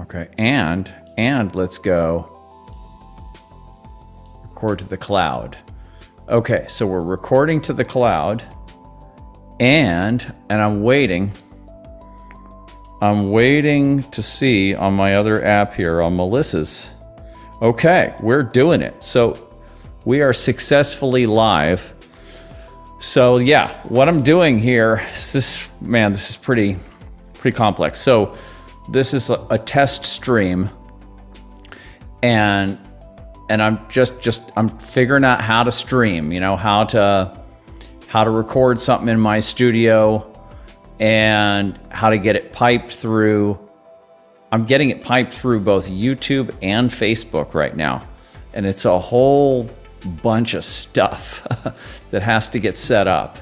Okay, and let's go record to the cloud. Okay, so we're recording to the cloud, and I'm waiting to see on my other app here, on Melissa's. Okay, we're doing it. So we are successfully live. So yeah, what I'm doing here is this is pretty complex. So this is a test stream, and I'm I'm figuring out how to stream, how to record something in my studio and how to get it piped through. I'm getting it piped through both YouTube and Facebook right now. And it's a whole bunch of stuff that has to get set up.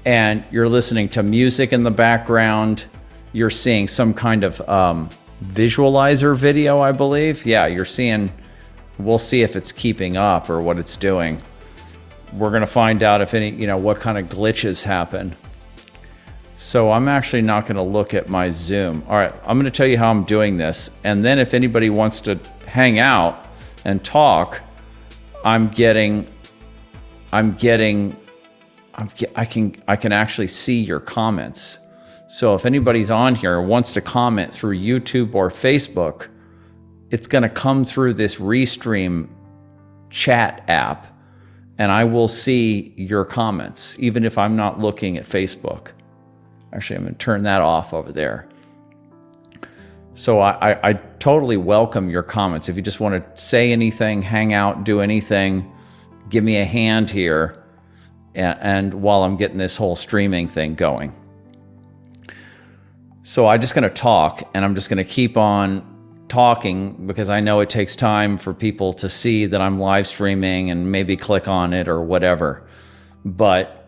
And you're listening to music in the background. You're seeing some kind of visualizer video, I believe. Yeah, we'll see if it's keeping up or what it's doing. We're gonna find out if any, what kind of glitches happen. So I'm actually not gonna look at my Zoom. All right, I'm gonna tell you how I'm doing this. And then if anybody wants to hang out and talk, I can actually see your comments. So if anybody's on here and wants to comment through YouTube or Facebook, it's gonna come through this Restream chat app, and I will see your comments, even if I'm not looking at Facebook. Actually, I'm gonna turn that off over there. So I totally welcome your comments. If you just wanna say anything, hang out, do anything, give me a hand here, and while I'm getting this whole streaming thing going. So I'm just gonna talk, and I'm just gonna keep on talking because I know it takes time for people to see that I'm live streaming and maybe click on it or whatever. But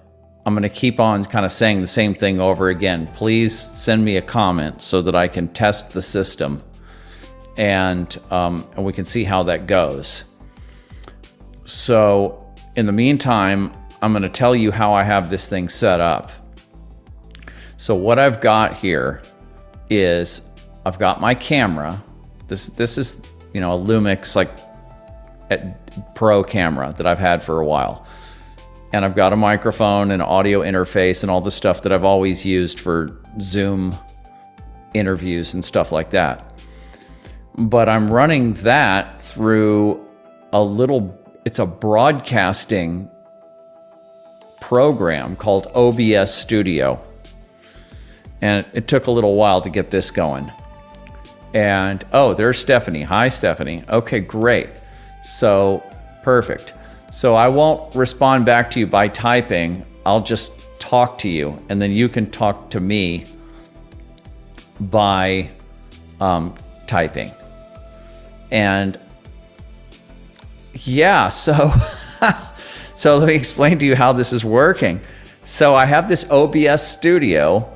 I'm going to keep on kind of saying the same thing over again. Please send me a comment so that I can test the system and we can see how that goes. So in the meantime, I'm going to tell you how I have this thing set up. So what I've got here is I've got my camera. This is, a Lumix Pro camera that I've had for a while. And I've got a microphone and audio interface and all the stuff that I've always used for Zoom interviews and stuff like that. But I'm running that through it's a broadcasting program called OBS Studio. And it took a little while to get this going. And, there's Stephanie. Hi, Stephanie. Okay, great. So, perfect. So I won't respond back to you by typing. I'll just talk to you, and then you can talk to me by typing. And yeah, so so let me explain to you how this is working. So I have this OBS Studio,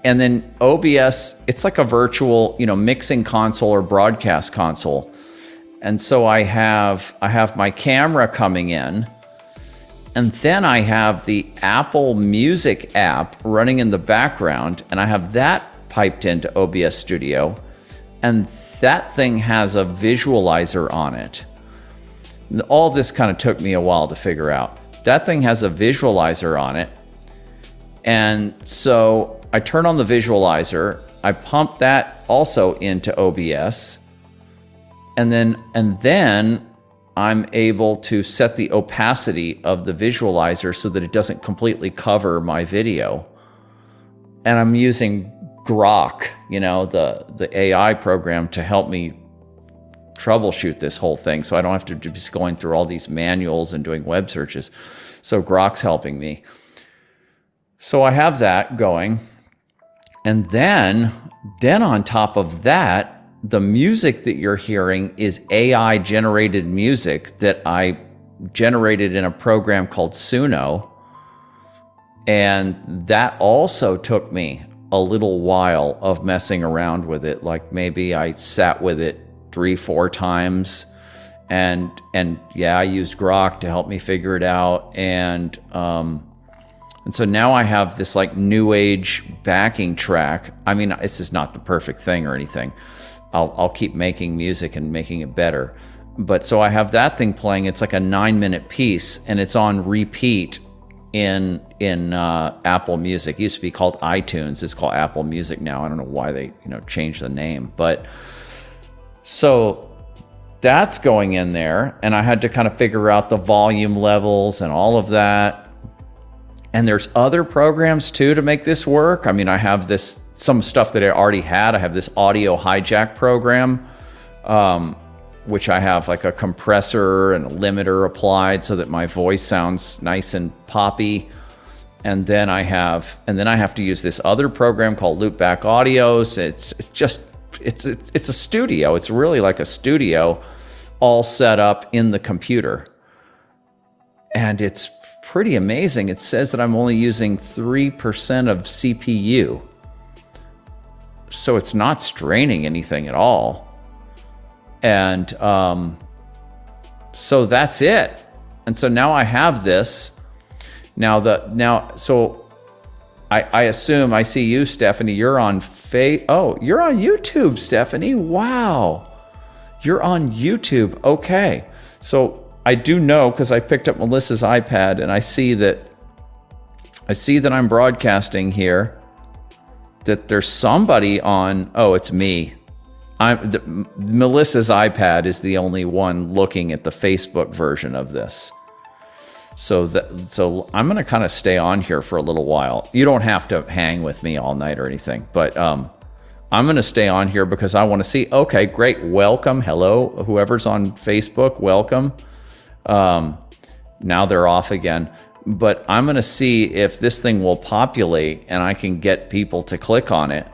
and then OBS, it's like a virtual, mixing console or broadcast console. And so I have my camera coming in, and then I have the Apple Music app running in the background, and I have that piped into OBS Studio, and that thing has a visualizer on it. All this kind of took me a while to figure out. That thing has a visualizer on it, and so I turn on the visualizer, I pump that also into OBS, and then I'm able to set the opacity of the visualizer so that it doesn't completely cover my video. And I'm using Grok, the AI program, to help me troubleshoot this whole thing, so I don't have to just going through all these manuals and doing web searches. So Grok's helping me. So I have that going. And then on top of that, the music that you're hearing is AI generated music that I generated in a program called Suno. And that also took me a little while of messing around with it. Like maybe I sat with it 3-4 times, and yeah, I used Grok to help me figure it out. And so now I have this like new age backing track. I mean, this is not the perfect thing or anything, I'll keep making music and making it better. But so I have that thing playing. It's like a 9-minute piece, and it's on repeat in Apple Music. It used to be called iTunes. It's called Apple Music now. I don't know why they changed the name, but so that's going in there, and I had to kind of figure out the volume levels and all of that. And there's other programs too to make this work. I mean, I have some stuff that I already had. I have this audio hijack program, which I have like a compressor and a limiter applied so that my voice sounds nice and poppy. And then I have to use this other program called Loopback Audio. So it's a studio. It's really like a studio all set up in the computer. And it's pretty amazing. It says that I'm only using 3% of CPU. So it's not straining anything at all. And so that's it. And so now I have this. So I assume I see you, Stephanie. You're on you're on YouTube, Stephanie. Wow. You're on YouTube. Okay. So I do know, because I picked up Melissa's iPad, and I see that I'm broadcasting here, that there's somebody on. Oh, it's me. Melissa's iPad is the only one looking at the Facebook version of this. So I'm going to kind of stay on here for a little while. You don't have to hang with me all night or anything, but I'm going to stay on here because I want to see. Okay, great. Welcome. Hello. Whoever's on Facebook, welcome. Now they're off again. But I'm going to see if this thing will populate and I can get people to click on it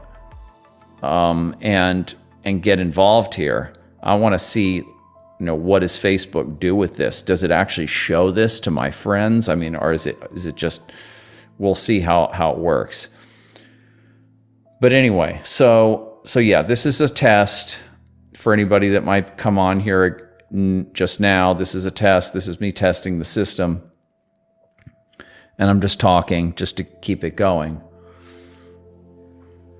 and get involved here. I want to see, what does Facebook do with this? Does it actually show this to my friends? I mean, or is it just, we'll see how it works. But anyway, so yeah, this is a test for anybody that might come on here just now. This is a test. This is me testing the system. And I'm just talking just to keep it going.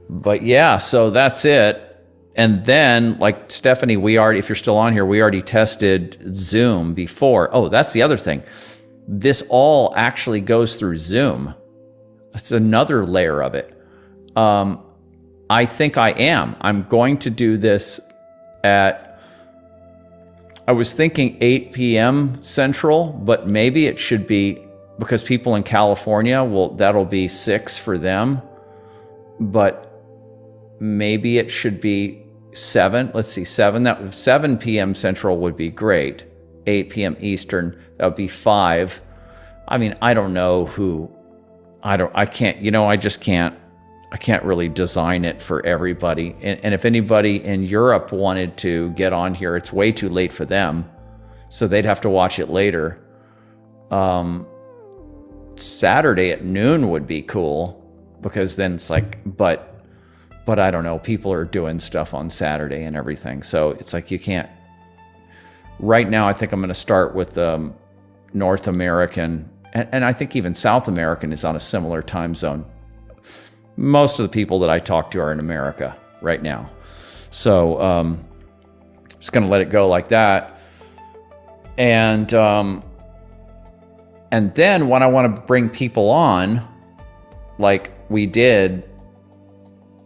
But yeah, so that's it. And then, like Stephanie, if you're still on here, we already tested Zoom before. Oh, that's the other thing. This all actually goes through Zoom. That's another layer of it. I think I'm going to do this I was thinking 8 p.m. Central, but maybe it should be, because people in California, that'll be 6 for them. But maybe it should be 7. Let's see, 7 p.m. Central would be great. 8 p.m. Eastern, that would be 5. I mean, I don't know who. I can't really design it for everybody. And if anybody in Europe wanted to get on here, it's way too late for them. So they'd have to watch it later. Saturday at noon would be cool, because then it's like, but I don't know, people are doing stuff on Saturday and everything. So it's like you can't. Right now, I think I'm going to start with North American, and I think even South American is on a similar time zone. Most of the people that I talk to are in America right now. So just going to let it go like that. And then when I want to bring people on, like we did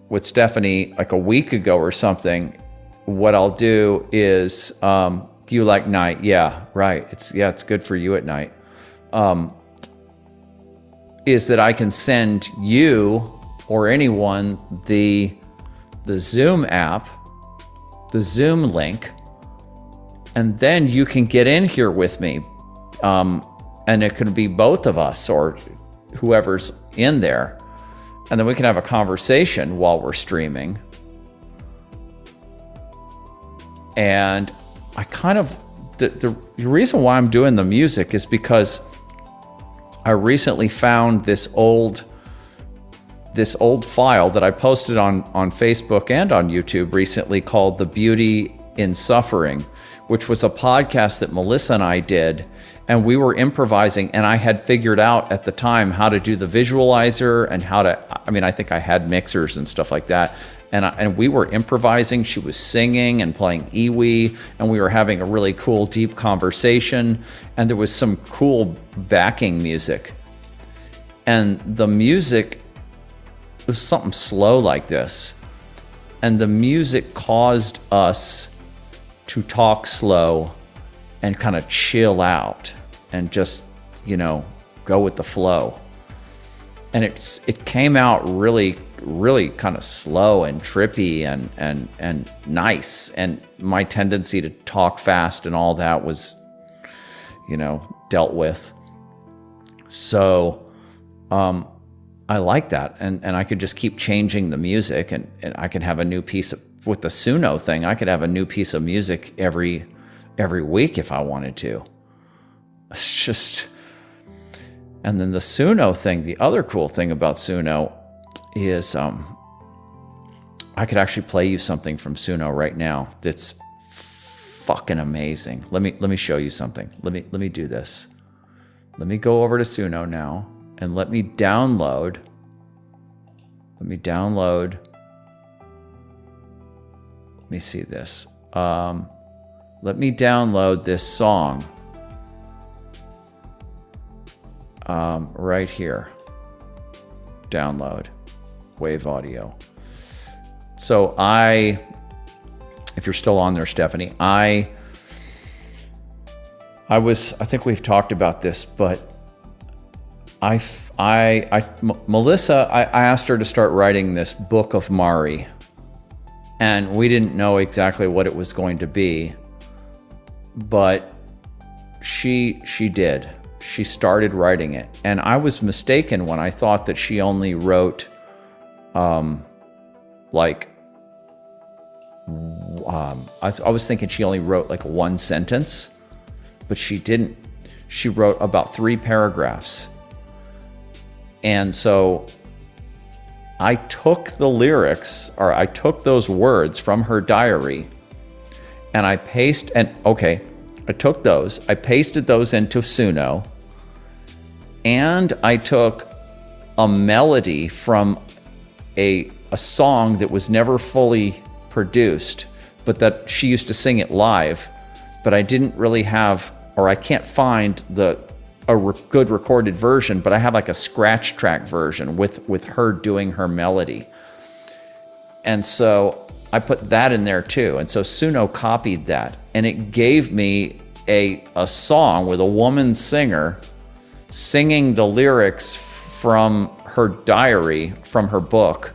with Stephanie like a week ago or something, what I'll do is, you like night? Yeah, right. It's good for you at night. Is that I can send you or anyone the Zoom app, the Zoom link, and then you can get in here with me. And it could be both of us or whoever's in there. And then we can have a conversation while we're streaming. And I kind of, the reason why I'm doing the music is because I recently found this old file that I posted on Facebook and on YouTube recently called The Beauty in Suffering, which was a podcast that Melissa and I did. And we were improvising, and I had figured out at the time how to do the visualizer and I think I had mixers and stuff like that. and we were improvising. She was singing and playing iwi, and we were having a really cool, deep conversation. And there was some cool backing music. And the music was something slow like this. And the music caused us to talk slow and kind of chill out and just, go with the flow. And it came out really, really kind of slow and trippy and nice. And my tendency to talk fast and all that was, dealt with. So I like that. And I could just keep changing the music, and I could have a new piece with the Suno thing. I could have a new piece of music every week if I wanted to. It's just... And then the Suno thing, the other cool thing about Suno is I could actually play you something from Suno right now that's fucking amazing. Let me show you something. Let me do this. Let me go over to Suno now and let me download. Let me see this. Let me download this song. Right here. Download. Wave audio. So if you're still on there, Stephanie, I think we've talked about this, but Melissa, I asked her to start writing this book of Mari, and we didn't know exactly what it was going to be, but she did. She started writing it, and I was mistaken when I thought that she only wrote I was thinking she only wrote like one sentence, but she didn't. She wrote about 3 paragraphs. And so I took the lyrics, or I took those words from her diary, and I took those, I pasted those into Suno, and I took a melody from a song that was never fully produced, but that she used to sing it live, but I didn't really have, or I can't find a good recorded version, but I have like a scratch track version with her doing her melody. And so I put that in there too. And so Suno copied that, and it gave me a song with a woman singer singing the lyrics from her diary, from her book,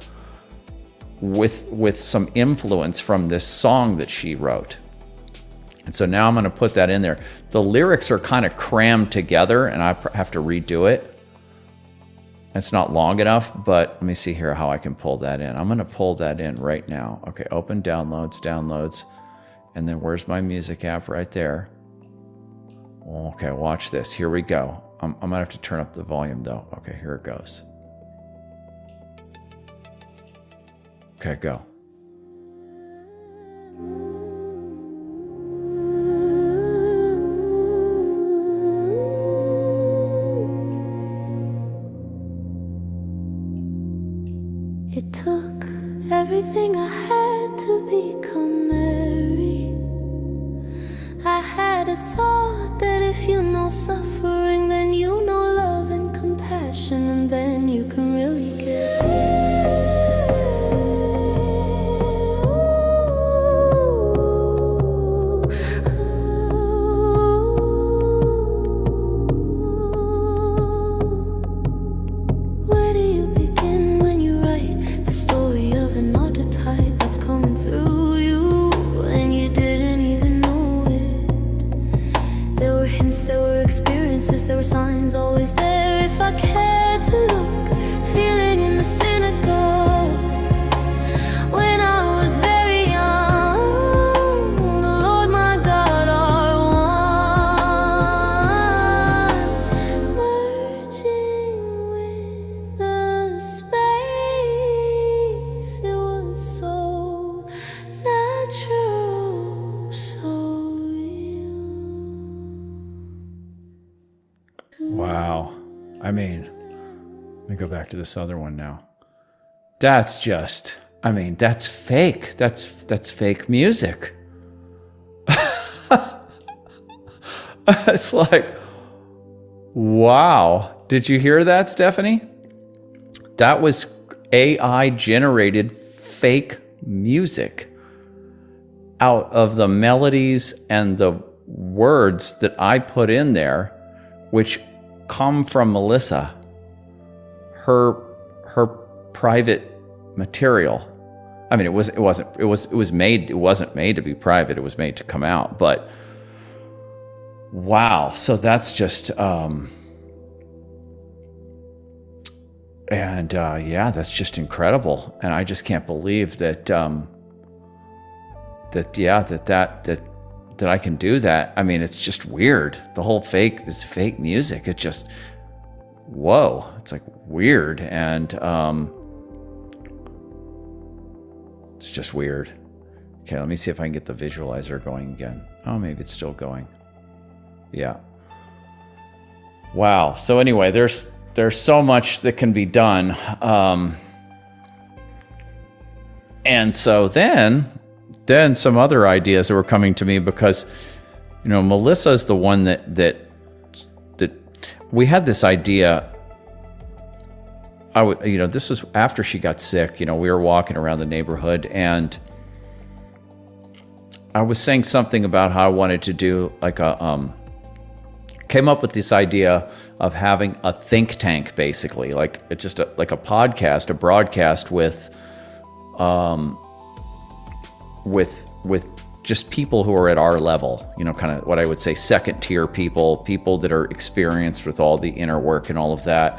with some influence from this song that she wrote. And so now I'm going to put that in there. The lyrics are kind of crammed together, and I have to redo it. It's not long enough, but let me see here how I can pull that in. I'm going to pull that in right now. Okay, open downloads, and then where's my music app? Right there. Okay, watch this. Here we go. I'm going to have to turn up the volume though. Okay, here it goes. Okay, go. It took everything I had to become Mary. I had a thought that if you know suffering, then you know love and compassion, and then you can really get Where do you begin when you write the story of an archetype that's coming through you and you didn't even know it? There were hints, there were experiences, there were signs always there if I cared to look. Feeling in the synagogue when I was very young. The Lord my God are one, merging with the space. It was so natural, so real. Wow. I mean, let me go back to this other one now. That's just, I mean, that's fake. That's fake music. It's like, wow. Did you hear that, Stephanie? That was AI generated fake music out of the melodies and the words that I put in there, which come from Melissa, her private material. I mean, it wasn't made to be private. It was made to come out. But wow, so that's just yeah, that's just incredible, and I just can't believe that that I can do that. I mean, it's just weird. The whole this fake music. It just, whoa, it's like weird, and it's just weird. Okay, let me see if I can get the visualizer going again. Oh, maybe it's still going. Yeah. Wow. So anyway, there's so much that can be done. And so then some other ideas that were coming to me, because, you know, Melissa's the one that we had this idea. This was after she got sick. You know, we were walking around the neighborhood, and I was saying something about how I wanted to do like came up with this idea of having a think tank, basically, like it's just like a podcast, a broadcast with just people who are at our level, you know, kind of what I would say second tier people that are experienced with all the inner work and all of that,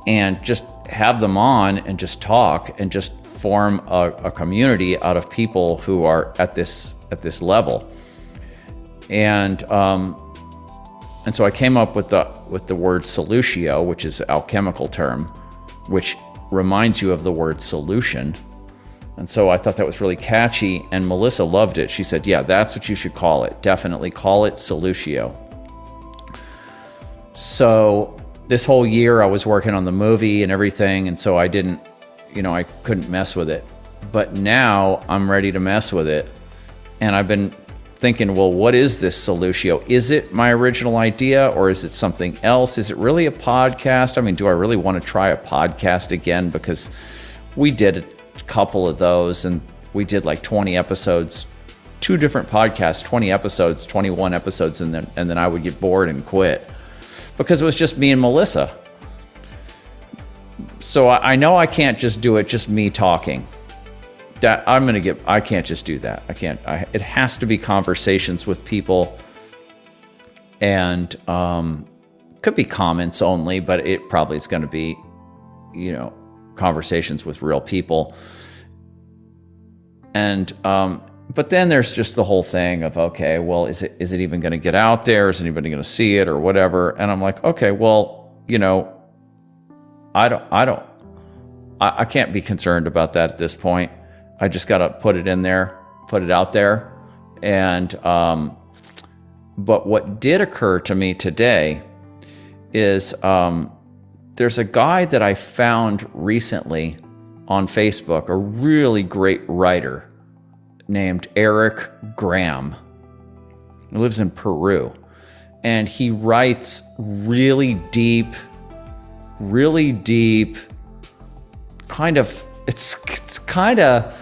and just have them on and just talk and just form a community out of people who are at this level. And so I came up with the word solutio, which is an alchemical term, which reminds you of the word solution. And so I thought that was really catchy, and Melissa loved it. She said, yeah, that's what you should call it. Definitely call it Solutio. So this whole year I was working on the movie and everything, and so I couldn't mess with it. But now I'm ready to mess with it. And I've been thinking, well, what is this Solutio? Is it my original idea, or is it something else? Is it really a podcast? I mean, do I really want to try a podcast again? Because we did a couple of those, and we did like 20 episodes, 2 different podcasts, 20 episodes, 21 episodes, and then I would get bored and quit because it was just me and Melissa. So I know I can't just do it, just me talking. I can't just do that. It has to be conversations with people, and could be comments only, but it probably is going to be, you know, conversations with real people. And but then there's just the whole thing of, okay, well, is it even going to get out there? Is anybody going to see it or whatever? And I'm like, okay, well, you know, I can't be concerned about that at this point. I just got to put it in there, put it out there. And but what did occur to me today is there's a guy that I found recently on Facebook, a really great writer named Eric Graham. He lives in Peru, and he writes really deep, kind of, it's kind of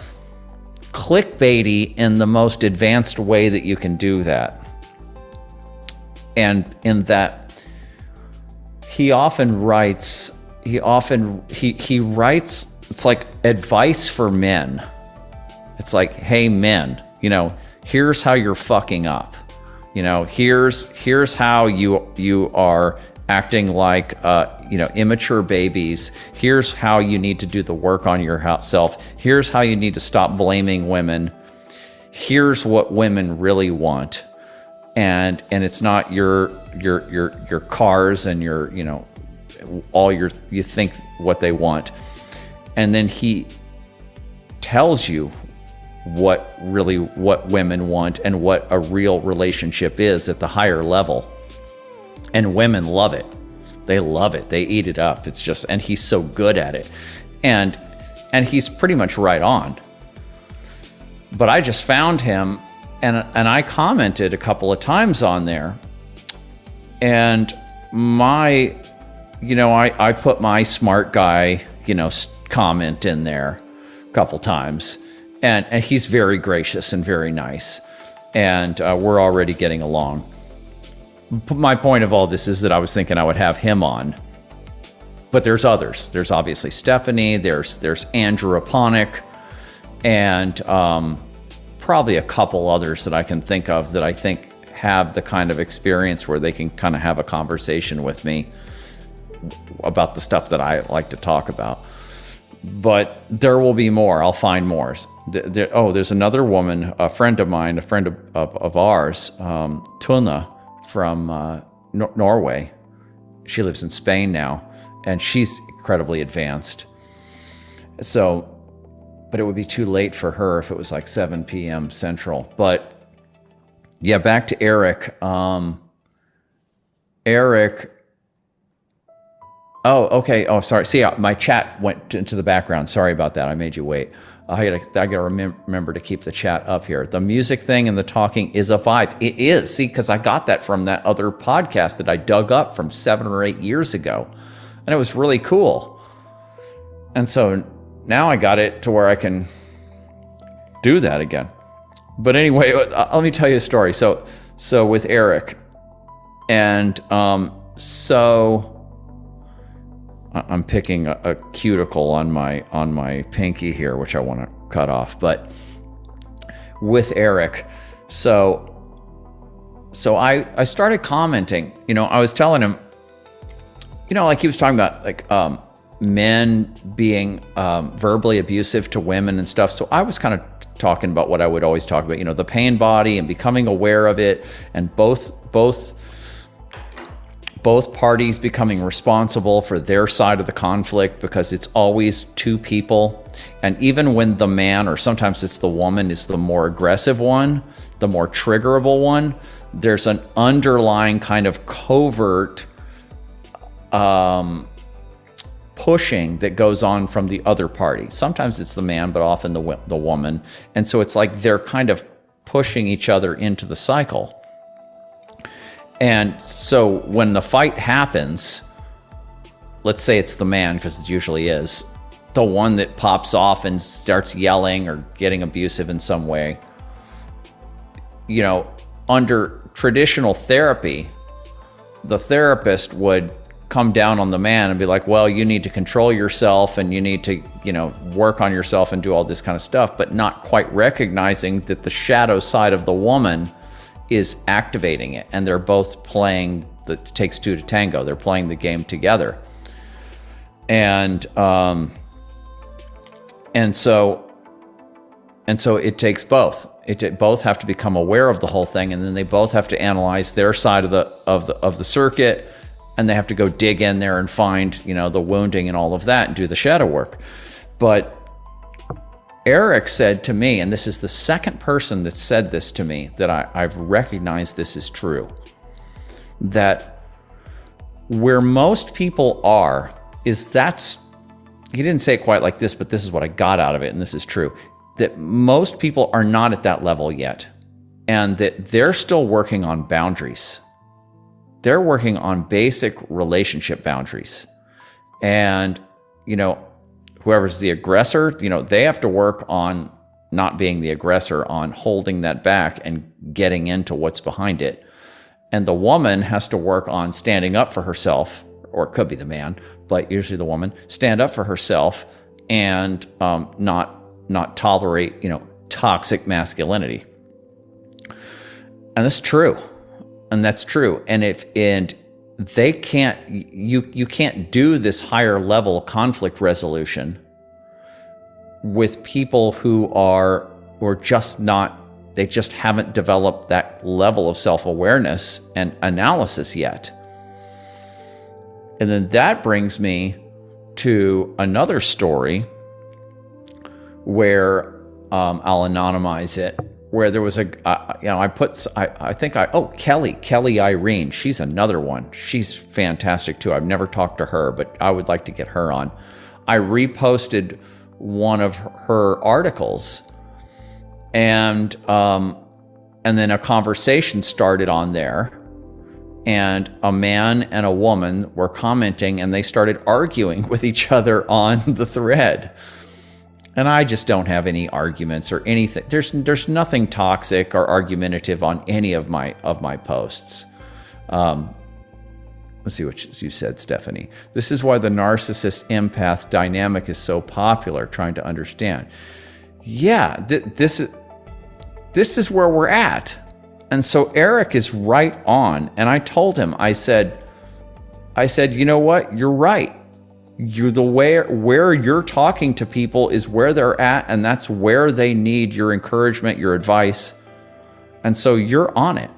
clickbaity in the most advanced way that you can do that. And in that he writes, it's like advice for men. It's like, hey, men, you know, here's how you're fucking up. You know, here's how you are acting like, immature babies. Here's how you need to do the work on yourself. Here's how you need to stop blaming women. Here's what women really want. And it's not your cars and your, you know, you think what they want. And then he tells you what women want and what a real relationship is at the higher level. And women love it. They love it. They eat it up. It's just, and he's so good at it. And And he's pretty much right on. But I just found him, and I commented a couple of times on there. And I put my smart guy, comment in there a couple times. And he's very gracious and very nice. And we're already getting along. My point of all this is that I was thinking I would have him on. But there's others. There's obviously Stephanie. There's Andrew Aponic. And probably a couple others that I can think of that I think have the kind of experience where they can kind of have a conversation with me about the stuff that I like to talk about. But there will be more. I'll find more. There's another woman, a friend of mine, a friend of ours, Tuna from Norway. She lives in Spain now, and she's incredibly advanced. So, but it would be too late for her if it was like 7 p.m. Central. But yeah, back to Eric. Eric. Oh, okay. Oh, sorry. See, my chat went into the background. Sorry about that. I made you wait. I gotta remember to keep the chat up here. The music thing and the talking is a vibe. It is. See, because I got that from that other podcast that I dug up from 7 or 8 years ago. And it was really cool. And so now I got it to where I can do that again. But anyway, let me tell you a story. So with Eric, and so I'm picking a cuticle on my pinky here, which I want to cut off. But with Eric, so I started commenting. I was telling him, like he was talking about like men being verbally abusive to women and stuff. So I was kind of talking about what I would always talk about, the pain body and becoming aware of it, and both parties becoming responsible for their side of the conflict, because it's always two people. And even when the man, or sometimes it's the woman, is the more aggressive one, the more triggerable one, there's an underlying kind of covert pushing that goes on from the other party. Sometimes it's the man, but often the woman. And so it's like they're kind of pushing each other into the cycle. And so when the fight happens, let's say it's the man, because it usually is, the one that pops off and starts yelling or getting abusive in some way, under traditional therapy, the therapist would come down on the man and be like, well, you need to control yourself and you need to, work on yourself and do all this kind of stuff, but not quite recognizing that the shadow side of the woman is activating it. And they're both playing, it takes two to tango. They're playing the game together. And so it takes both. Both have to become aware of the whole thing, and then they both have to analyze their side of the circuit, and they have to go dig in there and find, the wounding and all of that, and do the shadow work. But Eric said to me, and this is the second person that said this to me, that I've recognized this is true, that where most people are is he didn't say it quite like this, but this is what I got out of it, and this is true, that most people are not at that level yet, and that they're still working on boundaries. They're working on basic relationship boundaries. And, whoever's the aggressor, they have to work on not being the aggressor, on holding that back and getting into what's behind it. And the woman has to work on standing up for herself, or it could be the man, but usually the woman, stand up for herself and not tolerate, toxic masculinity. And that's true. And that's true. And they can't, you can't do this higher level conflict resolution with people who are just not, they just haven't developed that level of self-awareness and analysis yet. And then that brings me to another story where I'll anonymize it, where there was Kelly Irene. She's another one. She's fantastic too. I've never talked to her, but I would like to get her on. I reposted one of her articles, and then a conversation started on there, and a man and a woman were commenting, and they started arguing with each other on the thread. And I just don't have any arguments or anything. There's nothing toxic or argumentative on any of my posts. Let's see what you said, Stephanie. This is why the narcissist empath dynamic is so popular, trying to understand. Yeah, this is where we're at. And so Eric is right on. And I told him, I said, you know what? You're right. Where you're talking to people is where they're at, and that's where they need your encouragement, your advice. And so you're on it.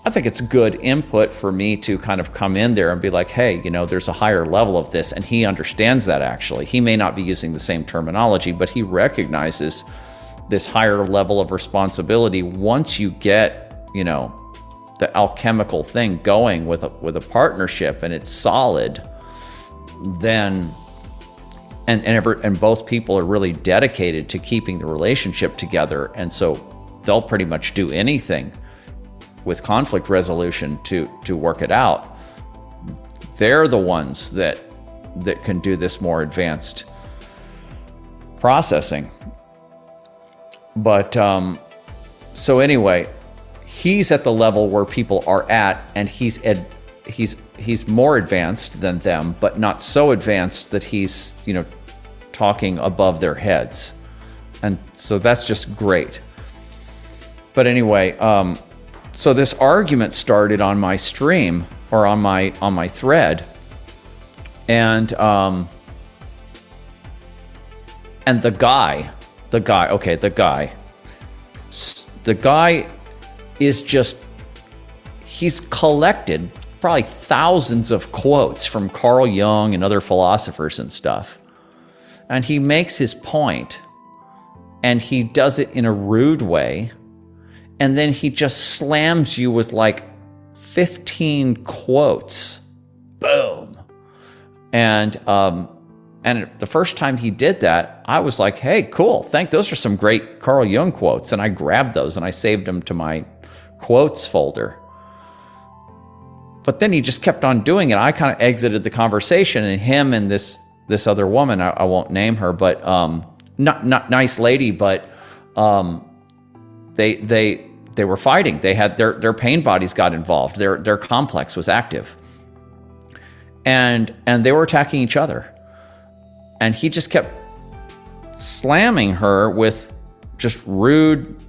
I think it's good input for me to kind of come in there and be like, hey, there's a higher level of this, and he understands that. Actually, he may not be using the same terminology, but he recognizes this higher level of responsibility. Once you get, the alchemical thing going with a partnership and it's solid, then and both people are really dedicated to keeping the relationship together, and so they'll pretty much do anything with conflict resolution to work it out. They're the ones that can do this more advanced processing. But so anyway, he's at the level where people are at, and he's more advanced than them, but not so advanced that he's talking above their heads, and so that's just great. But anyway, so this argument started on my stream, or on my thread, and the guy is just, he's collected probably thousands of quotes from Carl Jung and other philosophers and stuff. And he makes his point, and he does it in a rude way. And then he just slams you with like 15 quotes. Boom. And the first time he did that, I was like, hey, cool. Those are some great Carl Jung quotes. And I grabbed those and I saved them to my quotes folder. But then he just kept on doing it. I kind of exited the conversation, and him and this other woman, I won't name her, but not nice lady, but they were fighting. They had their pain bodies got involved. Their complex was active, and they were attacking each other. And he just kept slamming her with just rude,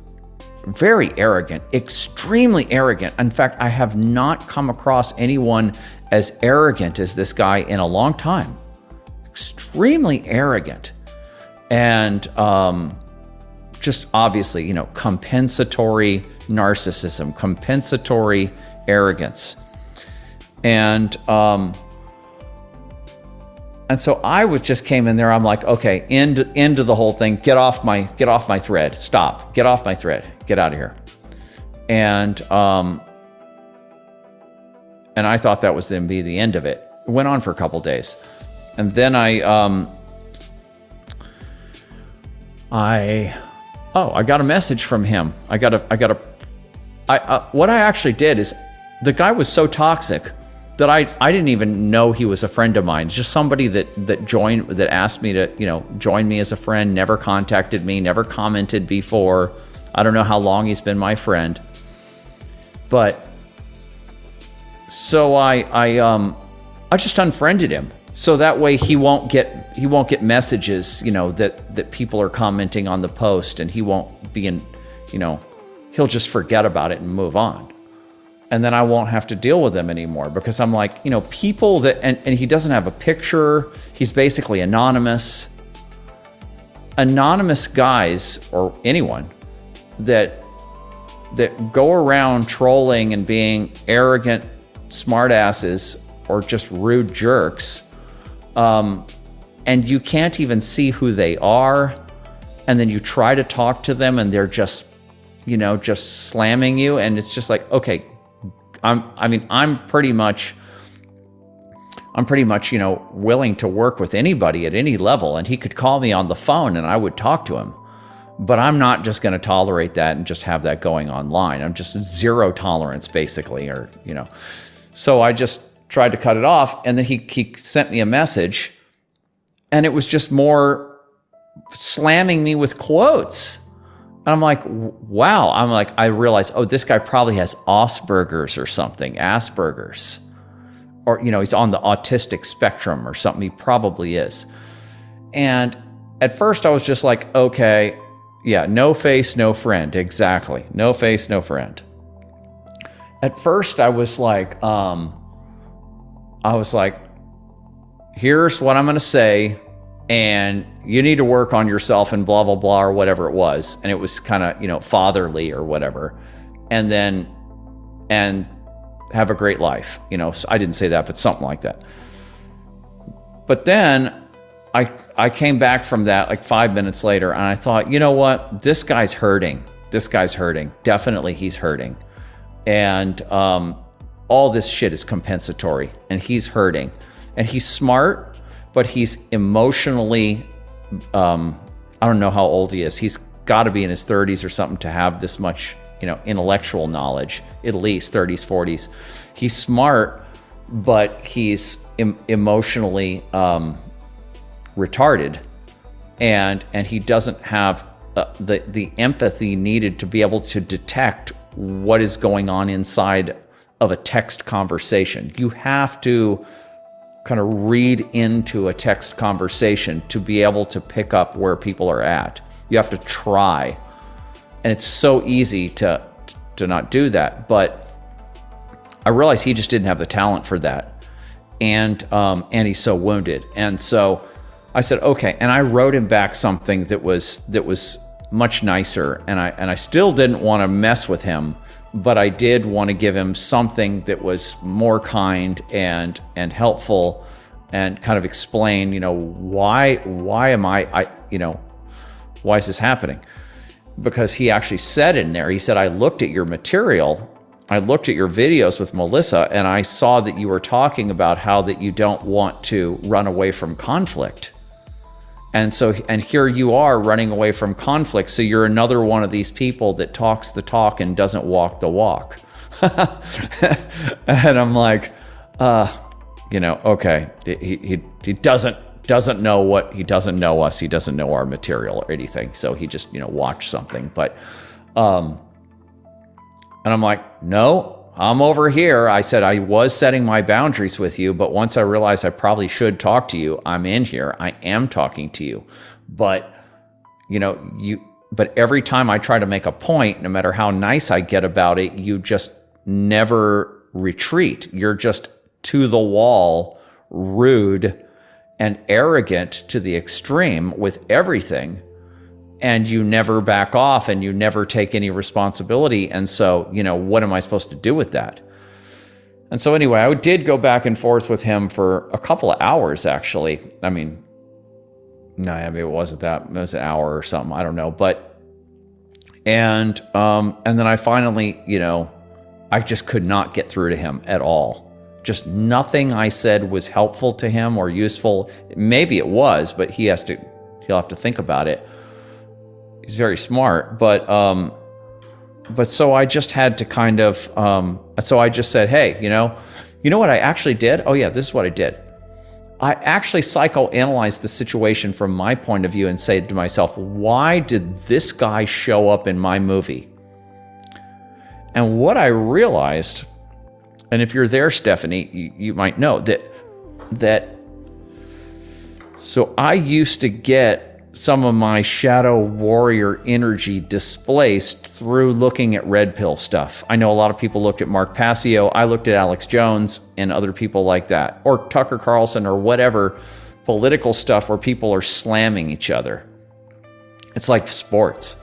very arrogant, extremely arrogant. In fact, I have not come across anyone as arrogant as this guy in a long time. Extremely arrogant. And just obviously, compensatory narcissism, compensatory arrogance. And so I came in there. I'm like, okay, end of the whole thing. Get off my thread. Stop. Get off my thread. Get out of here. And I thought that was then be the end of it. It went on for a couple days, and then I got a message from him. What I actually did is, the guy was so toxic that I didn't even know he was a friend of mine. It's just somebody that asked me to, join me as a friend, never contacted me, never commented before. I don't know how long he's been my friend. But so I just unfriended him. So that way he won't get messages, that people are commenting on the post, and he won't be he'll just forget about it and move on. And then I won't have to deal with them anymore, because I'm like, people that, and he doesn't have a picture. He's basically anonymous. Anonymous guys, or anyone that go around trolling and being arrogant smartasses or just rude jerks. And you can't even see who they are. And then you try to talk to them and they're just slamming you. And it's just like, okay, I'm I'm pretty much, willing to work with anybody at any level, and he could call me on the phone and I would talk to him. But I'm not just going to tolerate that and just have that going online. I'm just zero tolerance, basically, So I just tried to cut it off, and then he sent me a message, and it was just more slamming me with quotes. And I'm like, wow. I realized, this guy probably has Asperger's or something, Asperger's. Or, he's on the autistic spectrum or something. He probably is. And at first I was just like, okay, yeah, no face, no friend. Exactly. No face, no friend. At first I was like, here's what I'm going to say, and you need to work on yourself and blah, blah, blah, or whatever it was. And it was kind of, fatherly or whatever. And have a great life. So I didn't say that, but something like that. But then I came back from that like 5 minutes later, and I thought, you know what? This guy's hurting. Definitely he's hurting. And all this shit is compensatory, and he's hurting. And he's smart, but he's emotionally, I don't know how old he is. He's got to be in his 30s or something to have this much, intellectual knowledge, at least 30s, 40s. He's smart, but he's emotionally retarded, and he doesn't have the empathy needed to be able to detect what is going on inside of a text conversation. You have to kind of read into a text conversation to be able to pick up where people are at. You have to try. And it's so easy to not do that. But I realized he just didn't have the talent for that. And he's so wounded. And so I said, okay. And I wrote him back something that was much nicer. And I still didn't want to mess with him, but I did want to give him something that was more kind and helpful, and kind of explain, why is this happening? Because he actually said in there, he said, I looked at your material, I looked at your videos with Melissa, and I saw that you were talking about how that you don't want to run away from conflict. And here you are running away from conflict. So you're another one of these people that talks the talk and doesn't walk the walk. And I'm like, okay, he doesn't know he doesn't know us. He doesn't know our material or anything. So he just, watched something. But, and I'm like, no, I'm over here. I said, I was setting my boundaries with you, but once I realized I probably should talk to you, I'm in here. I am talking to you. But, but every time I try to make a point, no matter how nice I get about it, you just never retreat. You're just to the wall, rude and arrogant to the extreme with everything. And you never back off, and you never take any responsibility. And so, what am I supposed to do with that? And so anyway, I did go back and forth with him for a couple of hours, actually. I mean, it wasn't that, it was an hour or something. I don't know. But, and then I finally, I just could not get through to him at all. Just nothing I said was helpful to him or useful. Maybe it was, but he'll have to think about it. He's very smart, but so I just had to kind of, so I just said, hey, you know what I actually did? Oh yeah, this is what I did. I actually psychoanalyzed the situation from my point of view and said to myself, why did this guy show up in my movie? And what I realized, and if you're there, Stephanie, you might know that, so I used to get some of my shadow warrior energy displaced through looking at red pill stuff. I know a lot of people looked at Mark Passio. I looked at Alex Jones and other people like that, or Tucker Carlson, or whatever political stuff where people are slamming each other. It's like sports.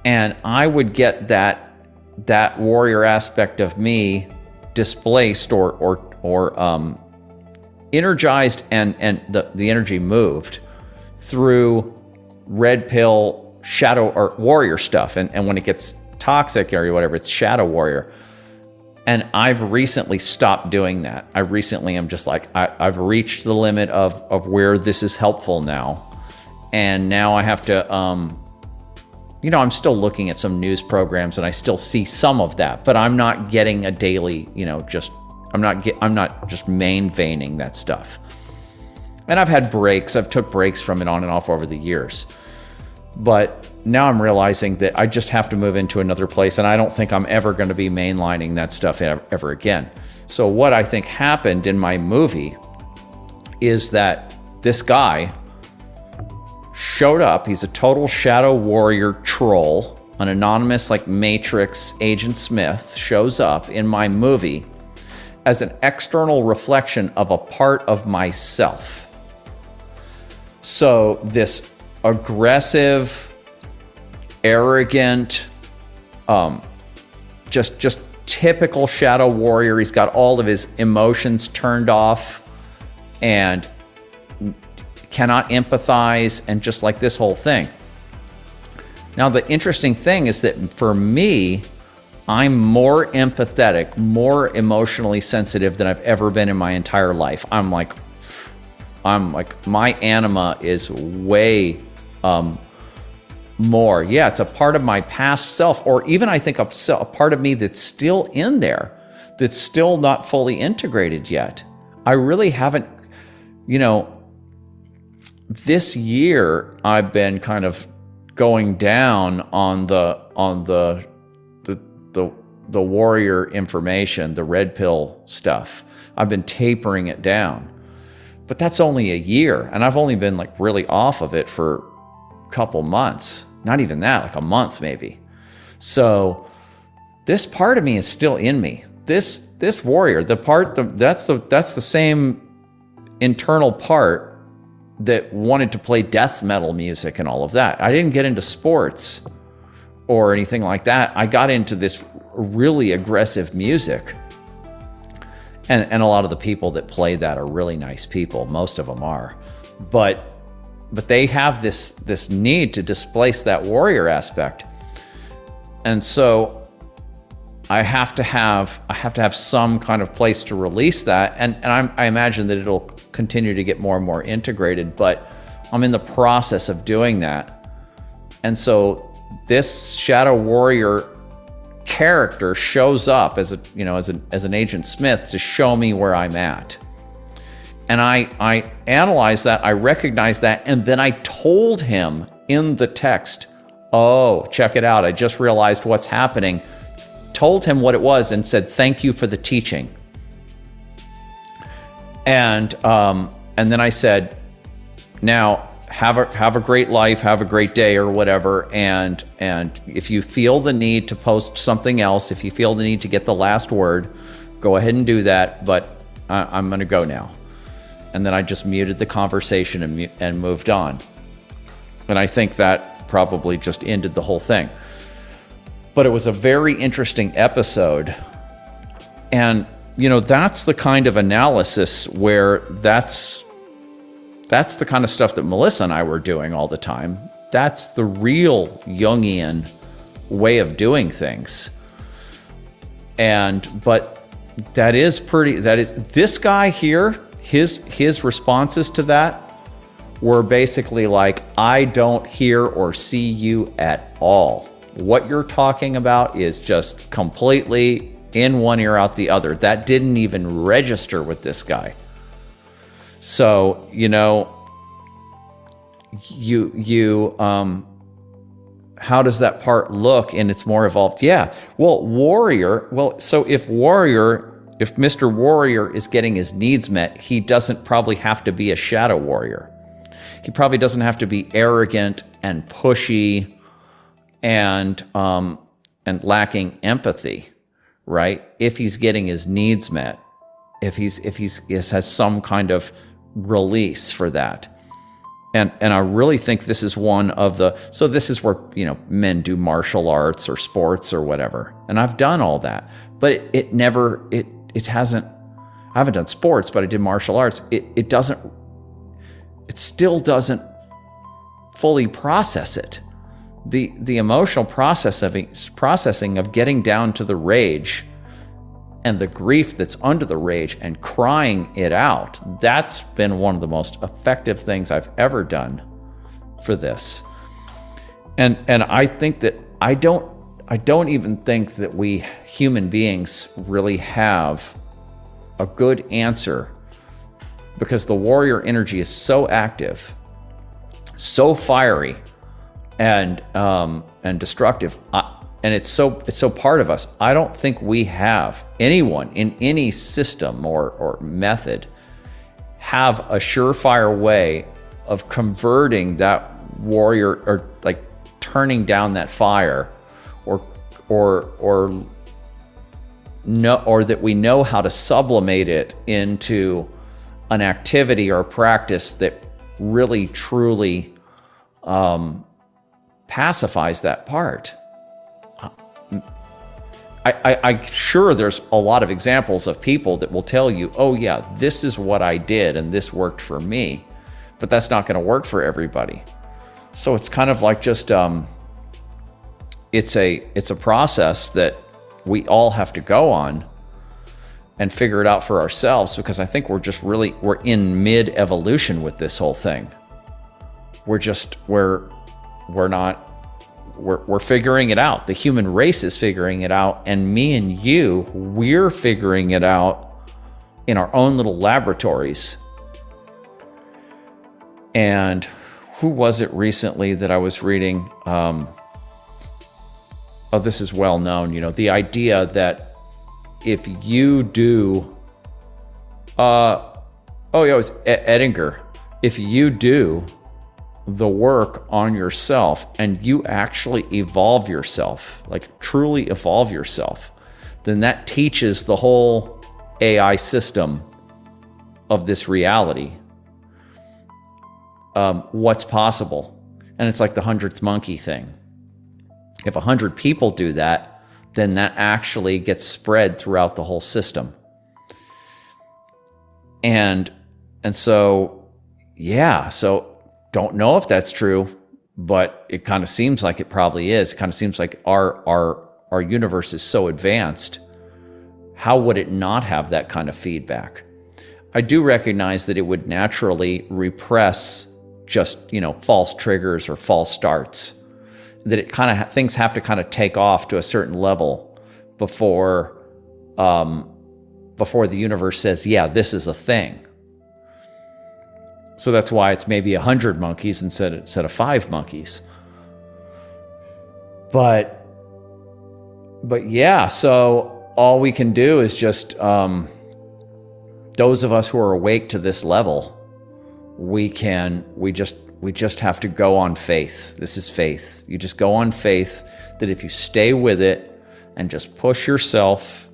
And I would get that warrior aspect of me displaced or energized, and the energy moved through red pill shadow or warrior stuff. And when it gets toxic or whatever, it's shadow warrior. And I've recently stopped doing that. I recently am just like, I've reached the limit of where this is helpful now. And now I have to, I'm still looking at some news programs and I still see some of that, but I'm not getting a daily, I'm not just main veining that stuff. And I've had breaks. I've took breaks from it on and off over the years. But now I'm realizing that I just have to move into another place, and I don't think I'm ever going to be mainlining that stuff ever again. So what I think happened in my movie is that this guy showed up. He's a total shadow warrior troll. An anonymous, like Matrix Agent Smith shows up in my movie as an external reflection of a part of myself. So this aggressive, arrogant, just typical shadow warrior. He's got all of his emotions turned off and cannot empathize, and just like this whole thing. Now, the interesting thing is that for me, I'm more empathetic, more emotionally sensitive than I've ever been in my entire life. I'm like my anima is way more. Yeah, it's a part of my past self, or even I think a part of me that's still in there, that's still not fully integrated yet. I really haven't, this year I've been kind of going down on the warrior information, the red pill stuff. I've been tapering it down. But that's only a year, and I've only been like really off of it for a couple months. Not even that, like a month maybe. So this part of me is still in me. This warrior, that's the same internal part that wanted to play death metal music and all of that. I didn't get into sports or anything like that. I got into this really aggressive music. And a lot of the people that play that are really nice people. Most of them are. But they have this need to displace that warrior aspect. And so I have to have some kind of place to release that. And I imagine that it'll continue to get more and more integrated, but I'm in the process of doing that. And so this shadow warrior character shows up as an Agent Smith to show me where I'm at. And I analyzed that, I recognized that, and then I told him in the text, oh, check it out, I just realized what's happening. Told him what it was and said, thank you for the teaching. And then I said, now have a great life, have a great day or whatever. And if you feel the need to post something else, if you feel the need to get the last word, go ahead and do that. But I'm going to go now. And then I just muted the conversation and moved on. And I think that probably just ended the whole thing. But it was a very interesting episode. And, that's the kind of analysis where that's the kind of stuff that Melissa and I were doing all the time. That's the real Jungian way of doing things. But this guy here, his responses to that were basically like, I don't hear or see you at all. What you're talking about is just completely in one ear out the other. That didn't even register with this guy. So, how does that part look in its more evolved? Yeah. Well, so if Mr. Warrior is getting his needs met, he doesn't probably have to be a shadow warrior. He probably doesn't have to be arrogant and pushy and lacking empathy, right? If he's getting his needs met, if he has some kind of release for that. And I really think this is one of so this is where, men do martial arts or sports or whatever. And I've done all that, but it hasn't, I haven't done sports, but I did martial arts. It still doesn't fully process it. The emotional processing of getting down to the rage and the grief that's under the rage and crying it out. That's been one of the most effective things I've ever done for this. And I think that I don't even think that we human beings really have a good answer, because the warrior energy is so active, so fiery, and destructive, and it's so part of us. I don't think we have anyone in any system or method have a surefire way of converting that warrior, or like turning down that fire, or that we know how to sublimate it into an activity or a practice that really truly pacifies that part. I'm sure there's a lot of examples of people that will tell you, oh yeah, this is what I did and this worked for me, but that's not going to work for everybody. So it's kind of like just it's a process that we all have to go on and figure it out for ourselves, because I think we're in mid-evolution with this whole thing. We're figuring it out. The human race is figuring it out, and me and you, we're figuring it out in our own little laboratories. And who was it recently that I was reading? This is well known, the idea that if you do, it was Edinger. If you do the work on yourself and you actually evolve yourself, like truly evolve yourself, then that teaches the whole AI system of this reality what's possible. And it's like the 100th monkey thing. If 100 people do that, then that actually gets spread throughout the whole system. And so, yeah, so don't know if that's true, but it kind of seems like it probably is. It kind of seems like our universe is so advanced. How would it not have that kind of feedback? I do recognize that it would naturally repress just, false triggers or false starts. That it kind of things have to kind of take off to a certain level before the universe says, yeah, this is a thing. So that's why it's maybe 100 monkeys instead of 5 monkeys. But yeah, so all we can do is just those of us who are awake to this level, we just have to go on faith. This is faith. You just go on faith that if you stay with it and just push yourself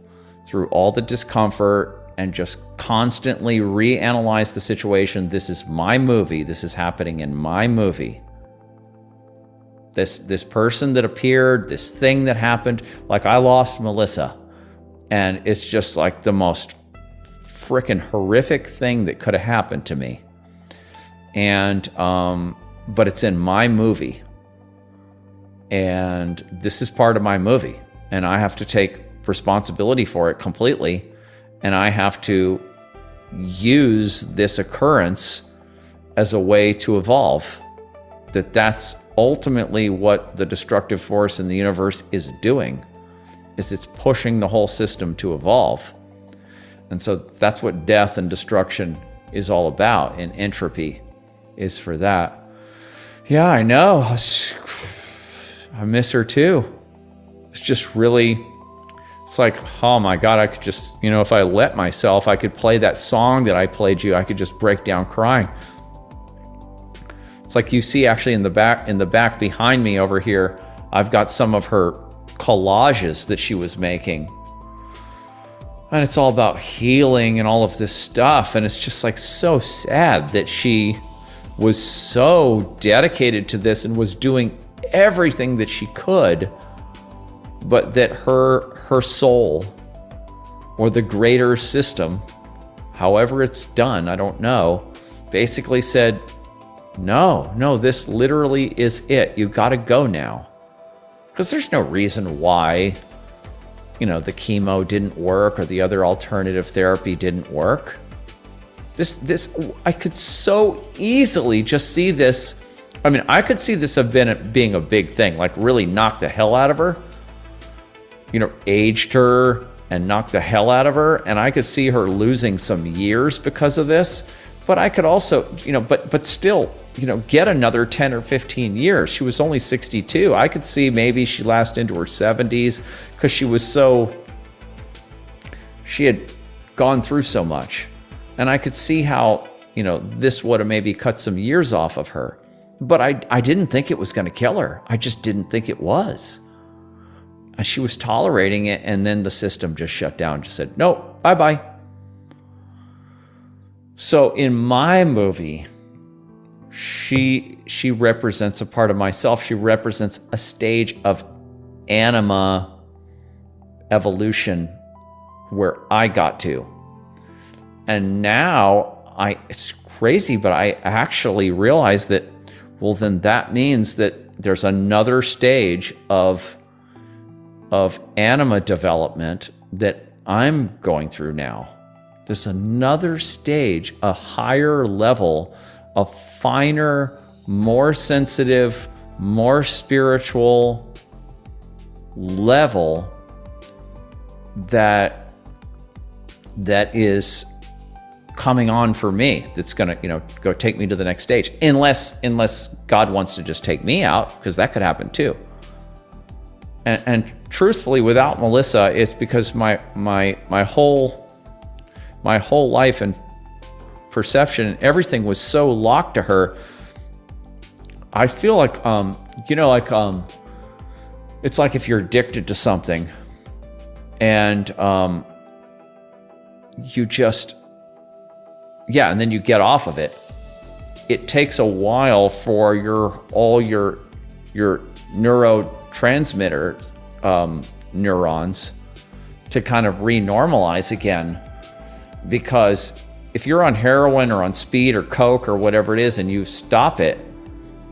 through all the discomfort and just constantly reanalyze the situation. This is my movie. This is happening in my movie. This person that appeared, this thing that happened, like I lost Melissa, and it's just like the most freaking horrific thing that could have happened to me. And but it's in my movie, and this is part of my movie, and I have to take responsibility for it completely, and I have to use this occurrence as a way to evolve. That's ultimately what the destructive force in the universe is doing, is it's pushing the whole system to evolve. And so that's what death and destruction is all about, and entropy is for that. Yeah, I know. I miss her too. It's just really, it's like, oh my God, I could just, if I let myself, I could play that song that I played you. I could just break down crying. It's like you see actually in the back behind me over here, I've got some of her collages that she was making. And it's all about healing and all of this stuff. And it's just like so sad that she was so dedicated to this and was doing everything that she could, but that her soul, or the greater system, however it's done, I don't know, basically said, no, this literally is it. You got to go now. Because there's no reason why the chemo didn't work or the other alternative therapy didn't work. This I could so easily just see this. I mean, I could see this being a big thing, like really knock the hell out of her, aged her and knocked the hell out of her. And I could see her losing some years because of this. But I could also, but still, get another 10 or 15 years. She was only 62. I could see maybe she lasted into her 70s because she had gone through so much. And I could see how, this would have maybe cut some years off of her. But I didn't think it was going to kill her. I just didn't think it was. And she was tolerating it, and then the system just shut down, just said, no, bye-bye. So in my movie, she represents a part of myself. She represents a stage of anima evolution where I got to. And now it's crazy, but I actually realize that, well, then that means that there's another stage of anima development that I'm going through now. There's another stage, a higher level, a finer, more sensitive, more spiritual level that is coming on for me, that's going to go take me to the next stage, unless God wants to just take me out, because that could happen too. And truthfully, without Melissa, it's because my whole life and perception and everything was so locked to her. I feel like it's like if you're addicted to something and you just and then you get off of it. It takes a while for all your neurotransmitter neurons to kind of renormalize again. Because if you're on heroin or on speed or coke or whatever it is and you stop it,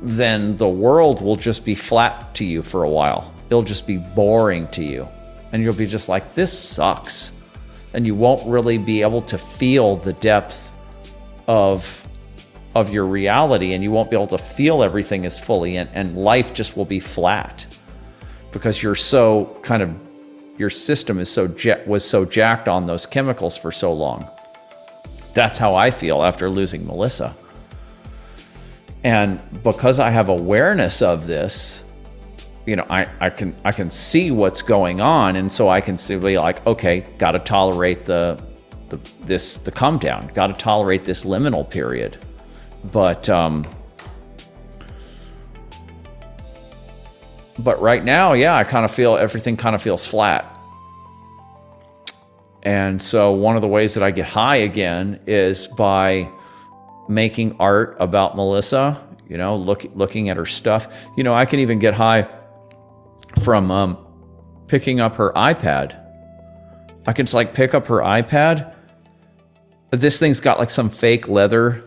then the world will just be flat to you for a while. It'll just be boring to you. And you'll be just like, this sucks. And you won't really be able to feel the depth of your reality, and you won't be able to feel everything as fully, and life just will be flat because your system was so jacked on those chemicals for so long. That's how I feel after losing Melissa. And because I have awareness of this, I can see what's going on, and so I can be like, okay, got to tolerate the come down, got to tolerate this liminal period. But right now, I kind of feel everything kind of feels flat. And so one of the ways that I get high again is by making art about Melissa, looking at her stuff. I can even get high from picking up her iPad. I can just pick up her iPad. This thing's got like some fake leather,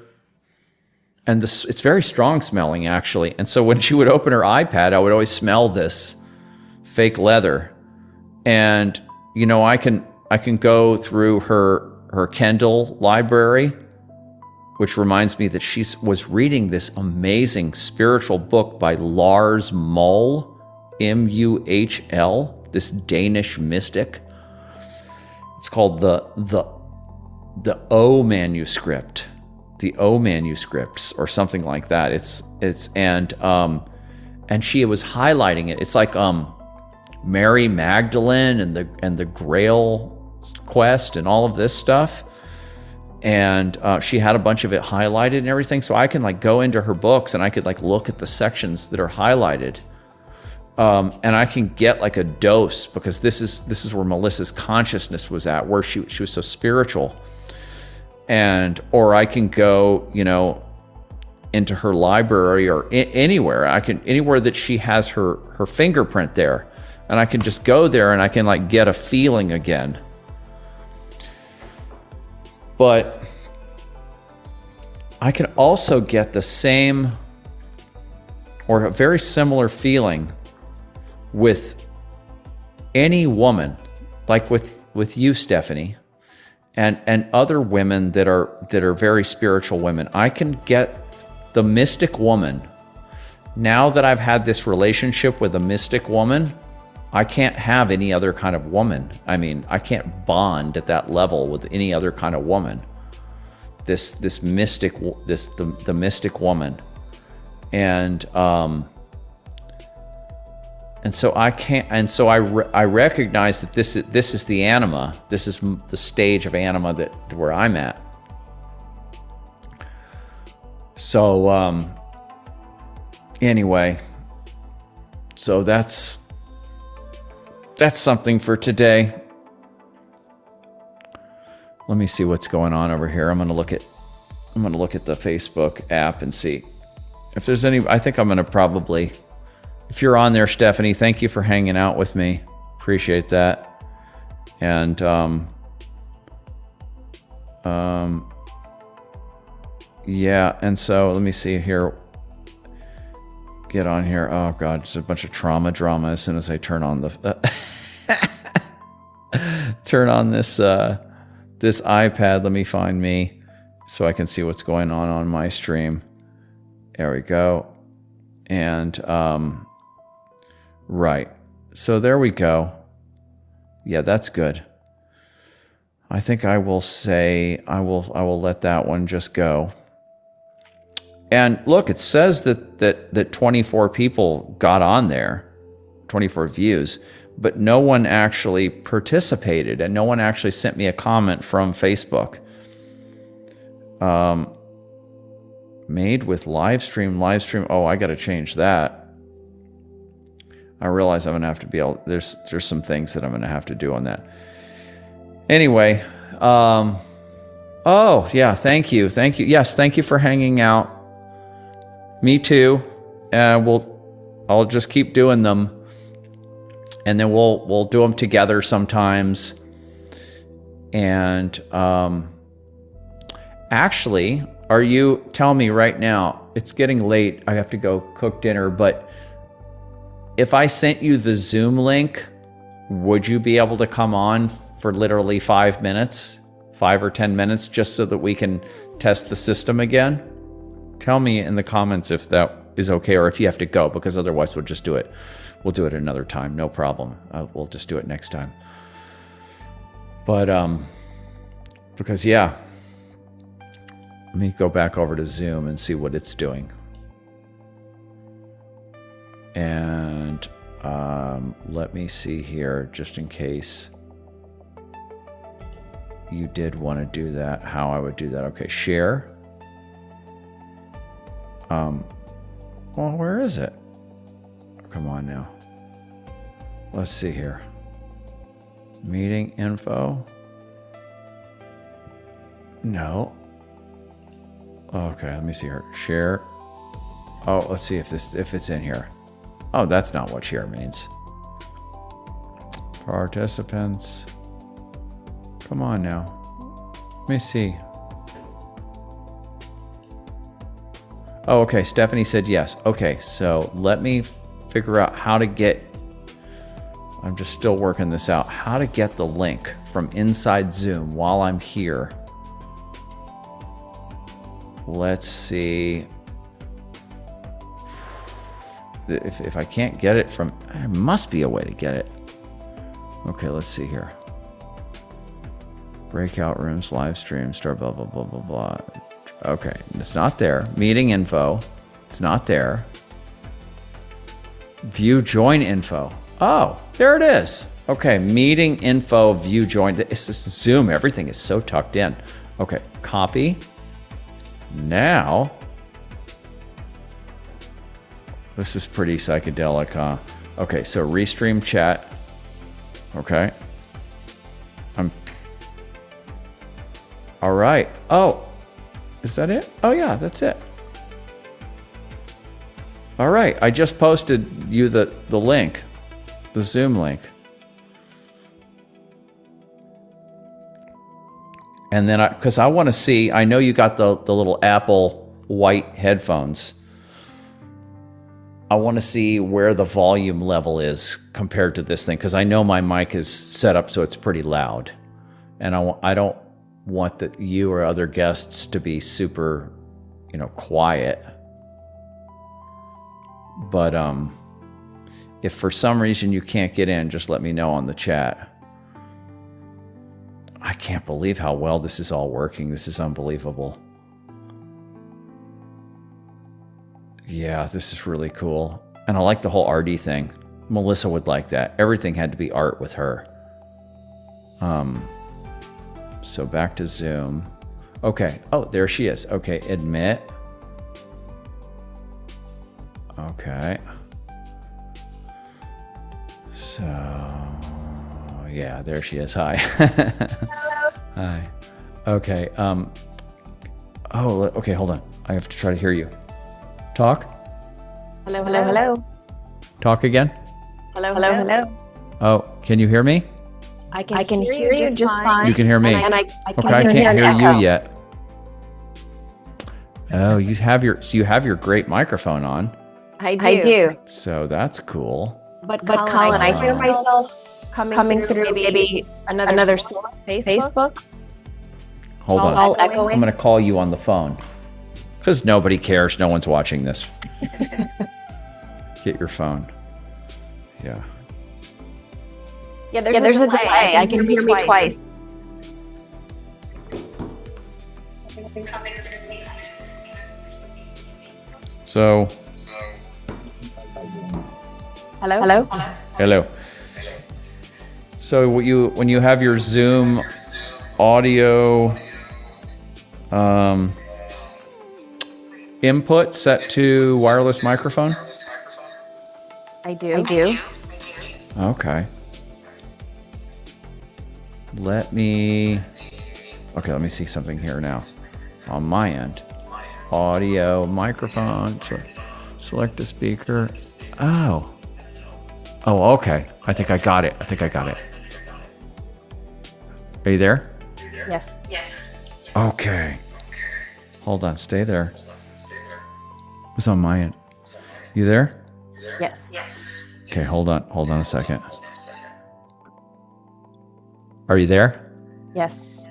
and it's very strong smelling actually. And so when she would open her iPad, I would always smell this fake leather. And I can go through her Kindle library, which reminds me that she was reading this amazing spiritual book by Lars Muhl, Muhl, this Danish mystic. It's called the O manuscript, the O manuscripts, or something like that. And she was highlighting it. It's like Mary Magdalene and the Grail quest and all of this stuff. And she had a bunch of it highlighted and everything. So I can go into her books and I could look at the sections that are highlighted. And I can get a dose, because this is where Melissa's consciousness was at, where she was so spiritual. Or I can go, into her library or anywhere. Anywhere that she has her fingerprint there, and I can just go there and I can get a feeling again. But I can also get the same or a very similar feeling with any woman like with you, Stephanie, and other women that are very spiritual women. I can get the mystic woman. Now that I've had this relationship with a mystic woman, I can't have any other kind of woman. I mean, I can't bond at that level with any other kind of woman. The mystic woman, and so I can't. And so I recognize that this is the anima. This is the stage of anima where I'm at. So anyway, so that's something for today. Let me see what's going on over here. I'm gonna look at the Facebook app and see if there's any. I think I'm gonna probably, if you're on there, Stephanie, thank you for hanging out with me. Appreciate that. And yeah, and so let me see here. Get on here. Oh God, it's a bunch of trauma drama as soon as I turn on the turn on this this iPad. Let me find me so I can see what's going on my stream. There we go. And right. So there we go. Yeah, that's good. I think I will say I will let that one just go. And look, it says that 24 people got on there, 24 views, but no one actually participated, and no one actually sent me a comment from Facebook. Made with live stream. Oh, I got to change that. I realize I'm gonna have to be able. There's some things that I'm gonna have to do on that. Anyway, oh yeah, thank you. Yes, thank you for hanging out. Me too. I'll just keep doing them, and then we'll do them together sometimes. And actually, tell me right now, it's getting late. I have to go cook dinner, but if I sent you the Zoom link, would you be able to come on for literally 5 minutes, 5 or 10 minutes, just so that we can test the system again? Tell me in the comments if that is okay, or if you have to go, because otherwise we'll just do it. We'll do it another time, no problem. We'll just do it next time. But because yeah, let me go back over to Zoom and see what it's doing. And let me see here, just in case you did want to do that, how I would do that. Okay, share. Well, where is it? Come on now. Let's see here. Meeting info. No. Okay, let me see here. Share. Oh, let's see if it's in here. Oh, that's not what share means. Participants. Come on now. Let me see. Oh, okay. Stephanie said yes. Okay, so let me figure out how to get. I'm just still working this out. How to get the link from inside Zoom while I'm here. Let's see. If I can't get it from, there must be a way to get it. Okay, let's see here. Breakout rooms, live stream, start blah, blah, blah, blah, blah. Okay, it's not there. Meeting info, it's not there. View join info. Oh, there it is. Okay, meeting info, view join. It's just Zoom, everything is so tucked in. Okay, copy. Now, this is pretty psychedelic, huh? Okay, so restream chat. Okay. All right. Oh, is that it? Oh yeah, that's it. All right, I just posted you the link, the Zoom link. And then because I want to see, I know you got the little Apple white headphones. I want to see where the volume level is compared to this thing, because I know my mic is set up so it's pretty loud, and I don't want that you or other guests to be super, quiet. But if for some reason you can't get in, just let me know on the chat. I can't believe how well this is all working. This is unbelievable. Yeah, this is really cool. And I like the whole RD thing. Melissa would like that. Everything had to be art with her. So back to Zoom. Okay. Oh, there she is. Okay, admit. Okay. So, yeah, there she is. Hi. Hello. Hi. Okay. Okay, hold on. I have to try to hear you. Talk. Hello, hello, hello. Talk again. Hello, hello, hello. Oh, can you hear me? I can hear you just fine. You can hear me. And I Okay, I can't hear you yet. Oh, you have your great microphone on. I do. So that's cool. But Colin, I hear myself coming through maybe another source, Facebook. Hold on. All echoing. I'm going to call you on the phone. Because nobody cares. No one's watching this. Get your phone. Yeah. Yeah, there's a delay. I can hear me twice. So. Hello? Hello? Hello. So when you have your Zoom audio input set to wireless microphone? I do. Okay. Let me see something here now. On my end. Audio, microphone, select a speaker. Oh, okay. I think I got it. Are you there? Yes. Okay. Hold on, stay there. What's on my end? You there? Yes. Okay, hold on a second. Are you there? Yes.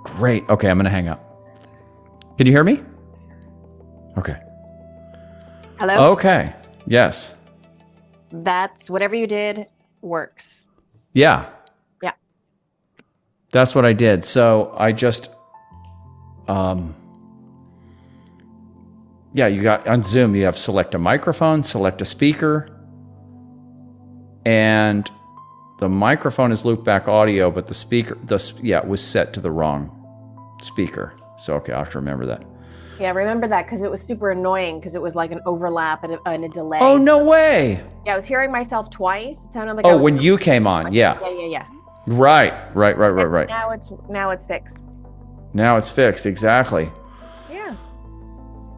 Great. Okay, I'm gonna hang up. Can you hear me? Okay. Hello? Okay. Yes. That's whatever you did works. Yeah. Yeah. That's what I did. So I just, you got on Zoom, you have select a microphone, select a speaker, and the microphone is loopback audio, but the speaker, it was set to the wrong speaker. So, okay, I'll have to remember that. Yeah, remember that because it was super annoying because it was like an overlap and a delay. Oh, no way. Yeah, I was hearing myself twice. It sounded like when you came on, yeah. Yeah. Right. Now it's fixed. Now it's fixed, exactly. Yeah.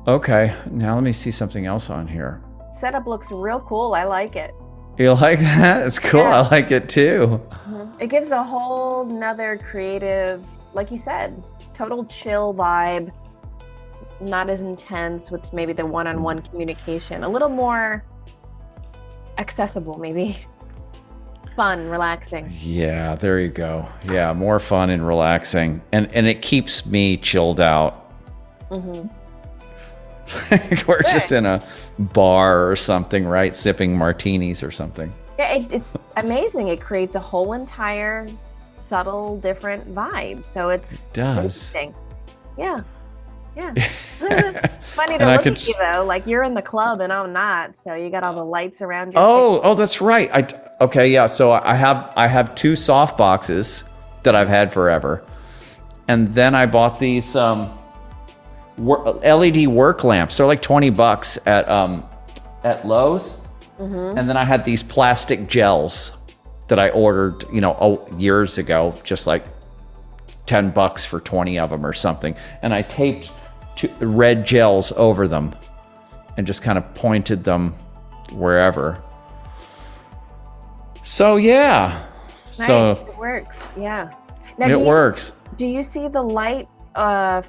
Okay, now let me see something else on here. Setup looks real cool. I like it. You like that? It's cool. Yeah. I like it too. Mm-hmm. It gives a whole nother creative, like you said, total chill vibe. Not as intense with maybe the one-on-one communication. A little more accessible, maybe. Fun, relaxing. Yeah, there you go. Yeah, more fun and relaxing. And it keeps me chilled out. Mm-hmm. We're just in a bar or something, right? Sipping martinis or something. Yeah, it's amazing. It creates a whole entire subtle, different vibe. So it does. Interesting. Yeah. Funny to look at you though. Like you're in the club and I'm not. So you got all the lights around you. Oh, that's right. So I have two soft boxes that I've had forever, and then I bought these LED work lamps. They're like $20 at Lowe's. Mm-hmm. And then I had these plastic gels that I ordered, years ago, just like $10 for 20 of them or something. And I taped red gels over them and just kind of pointed them wherever. So yeah. Nice. So it works. Yeah. Now, it works. Do you see the light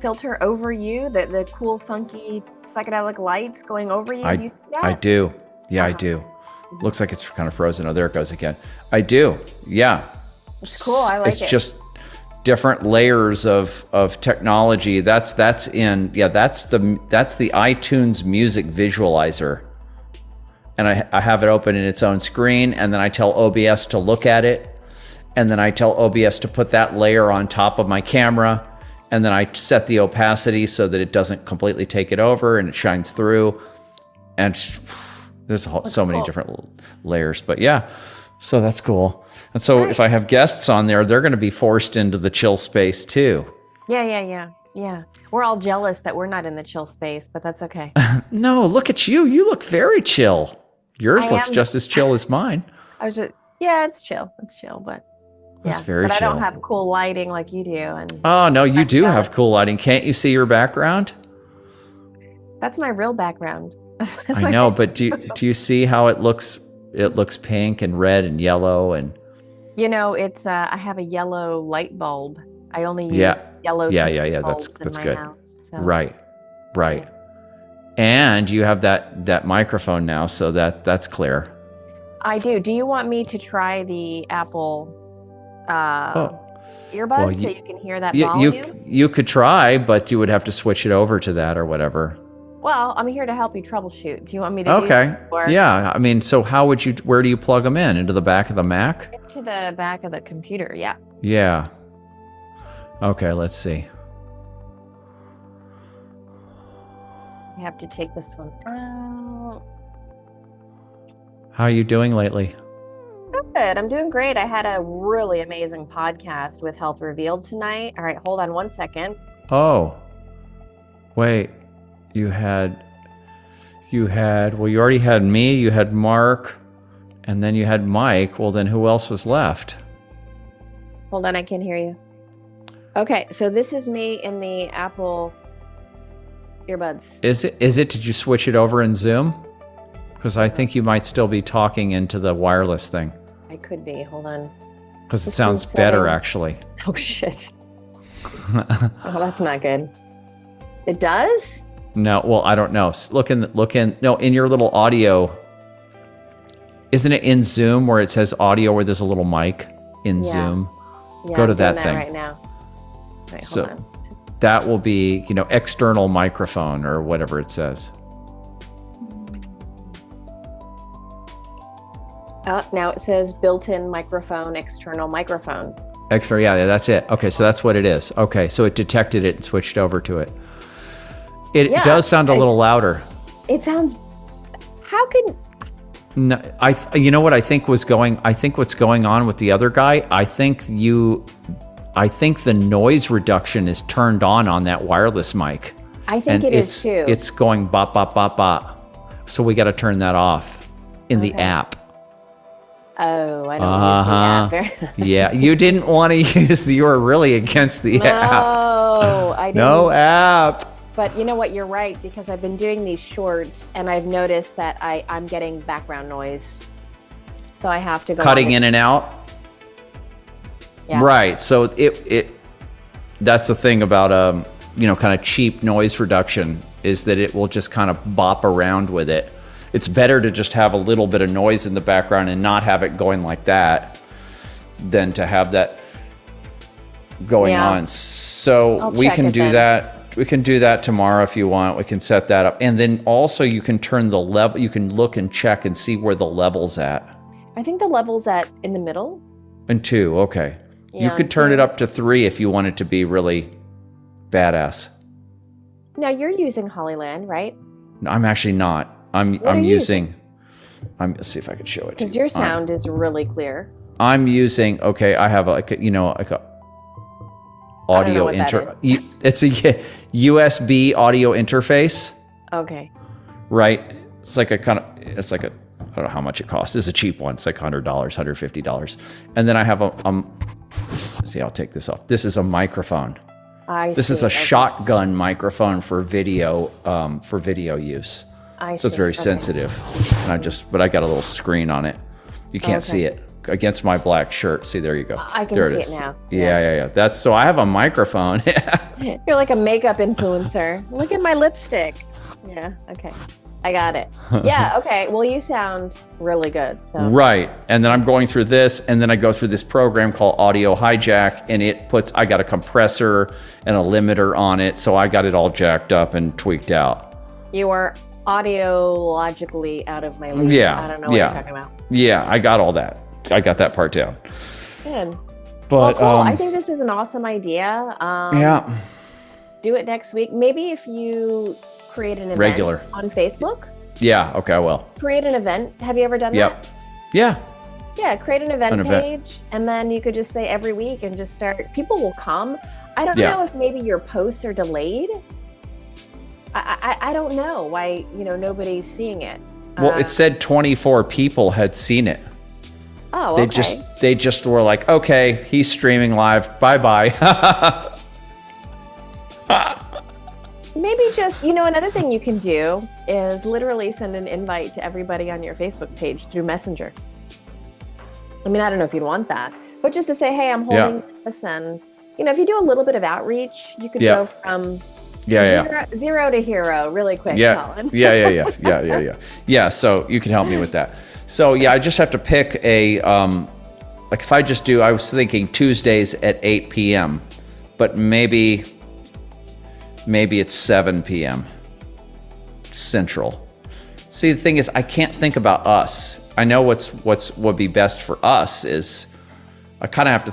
filter over you? The cool, funky, psychedelic lights going over you? Do you see that? I do. Yeah, I do. Looks like it's kind of frozen. Oh, there it goes again. I do. Yeah. It's cool. I like it. It's just different layers of technology. That's the iTunes music visualizer. And I have it open in its own screen, and then I tell OBS to look at it, and then I tell OBS to put that layer on top of my camera, and then I set the opacity so that it doesn't completely take it over and it shines through. And there's so many different layers, but yeah, so that's cool. And so if I have guests on there, they're going to be forced into the chill space too. Yeah. We're all jealous that we're not in the chill space, but that's okay. No, look at you. You look very chill. Yours looks just as chill as mine. It's chill. It's chill, but it's very chill. I don't have cool lighting like you do. And oh no, you do have cool lighting. Can't you see your background? That's my real background. I know, but do you see how it looks? It looks pink and red and yellow and. It's I have a yellow light bulb. I only use yellow. Yeah. Bulbs That's in good. my house, so. Right. And you have that microphone now, so that's clear. I do. Do you want me to try the Apple earbuds so you can hear that volume? You could try, but you would have to switch it over to that or whatever. Well, I'm here to help you troubleshoot. Do you want me to? Okay. Yeah. I mean, so where do you plug them in? Into the back of the Mac? Into the back of the computer. Yeah. Yeah. Okay. Let's see. I have to take this one out. How are you doing lately? Good. I'm doing great. I had a really amazing podcast with Health Revealed tonight. All right, hold on one second. Oh, wait. You already had me, you had Mark, and then you had Mike. Well, then who else was left? Hold on, I can't hear you. Okay, so this is me in the Apple earbuds. Is it? Did you switch it over in Zoom? Because I think you might still be talking into the wireless thing. I could be. Hold on. Because it sounds better, actually. Oh, shit. Oh, that's not good. It does? No, well, I don't know. Look in. No, in your little audio. Isn't it in Zoom where it says audio where there's a little mic in Zoom? Yeah, Go to I'm that doing thing. Right now. Right, so hold on. that will be, external microphone or whatever it says. Now it says built-in microphone, external microphone. External, yeah, that's it. Okay, so that's what it is. Okay, so it detected it and switched over to it. It does sound a little louder. It sounds. How can? No, you know what I think what's going on with the other guy. I think the noise reduction is turned on that wireless mic. I think it is too. It's going bop bop bop bop. So we got to turn that off in the app. Oh, I don't use the app. Yeah, you didn't want to use you were really against the app. No, I didn't. No app. But you know what? You're right, because I've been doing these shorts and I've noticed that I'm getting background noise. So I have to go cutting in and out. Yeah. Right. So that's the thing about kind of cheap noise reduction is that it will just kind of bop around with it. It's better to just have a little bit of noise in the background and not have it going like that than to have that going on. So we can do that. We can do that tomorrow if you want. We can set that up. And then also you can turn the level, you can look and check and see where the level's at. I think the level's in the middle. And 2, okay. Yeah, you could turn it up to 3 if you want it to be really badass. Now you're using Hollyland, right? No, I'm actually not. I'm using. Let's see if I can show it to you. Because your sound is really clear. I'm using. Okay, I have a audio it's a USB audio interface. Okay. Right. It's like I don't know how much it costs. It's a cheap one. It's like $100, $150. And then I have see, I'll take this off. This is a microphone. This is a shotgun microphone for video use. So it's very sensitive. And but I got a little screen on it. You can't see it against my black shirt. See, there you go. I can see it now. Yeah. So I have a microphone. You're like a makeup influencer. Look at my lipstick. Yeah. Okay. I got it. Yeah, okay. Well, you sound really good. So Right. And then I'm going through this, and then I go through this program called Audio Hijack, and I got a compressor and a limiter on it, so I got it all jacked up and tweaked out. you are audiologically out of my league. Yeah. I don't know what you're talking about. Yeah, I got all that. I got that part down. Good. But Well, cool. I think this is an awesome idea. yeah. Do it next week. Maybe if you create an event Regular. on Facebook. Yeah, okay, I will. Create an event. Have you ever done Yep. that? Yeah. Yeah, create an event event. page, and then you could just say every week and just start. People will come. I don't Yeah. know if maybe your posts are delayed. I don't know why nobody's seeing it. Well, it said 24 people had seen it. Oh, okay. They just were like, okay, he's streaming live. Bye-bye. Maybe just, another thing you can do is literally send an invite to everybody on your Facebook page through Messenger. I mean, I don't know if you'd want that, but just to say, hey, I'm holding this. And, if you do a little bit of outreach, you could go from zero to hero really quick, Colin. Yeah, so you can help me with that. So, yeah, I just have to pick if I was thinking Tuesdays at 8 p.m., but maybe it's 7 p.m. Central. See, the thing is, I can't think about us. I know what would be best for us is I kind of have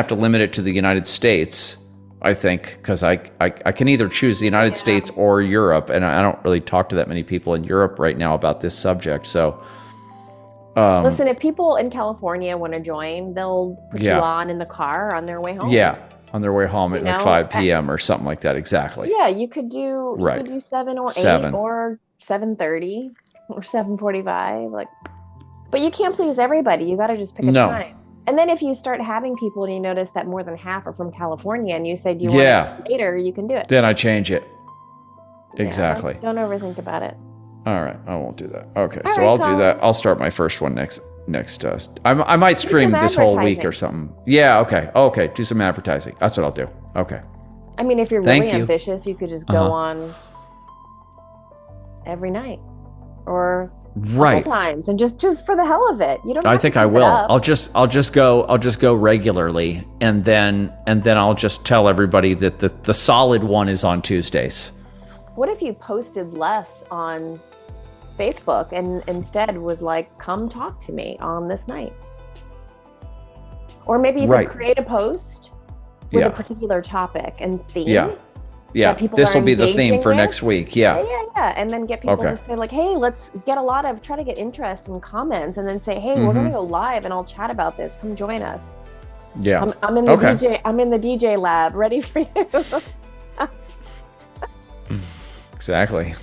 to limit it to the United States, I think, because I can either choose the United States or Europe, and I don't really talk to that many people in Europe right now about this subject. So, listen, if people in California want to join, they'll put you on in the car on their way home. Yeah. On their way home at like 5 p.m. or something like that. Exactly. Yeah, you could do 7 or 8 or 7:30 or 7:45. But you can't please everybody. You got to just pick a time. And then if you start having people and you notice that more than half are from California and you say, do you want it later, you can do it. Then I change it. Exactly. Don't overthink about it. All right. I won't do that. Okay. So I'll do that. I'll start my first one next. I might stream this whole week or something. Yeah. Okay. Do some advertising. That's what I'll do. Okay. I mean, if you're really ambitious, you could just go on every night or a couple times and just for the hell of it. You don't. I think I will. I'll just go regularly, and then I'll just tell everybody that the solid one is on Tuesdays. What if you posted less on Facebook and instead was like, come talk to me on this night? Or maybe you could create a post with a particular topic and theme. Yeah. This will be the theme for next week. Yeah. And then get people to say like, hey, let's get try to get interest and comments, and then say, hey, we're going to go live and I'll chat about this. Come join us. Yeah. I'm in the I'm in the DJ lab ready for you. Exactly.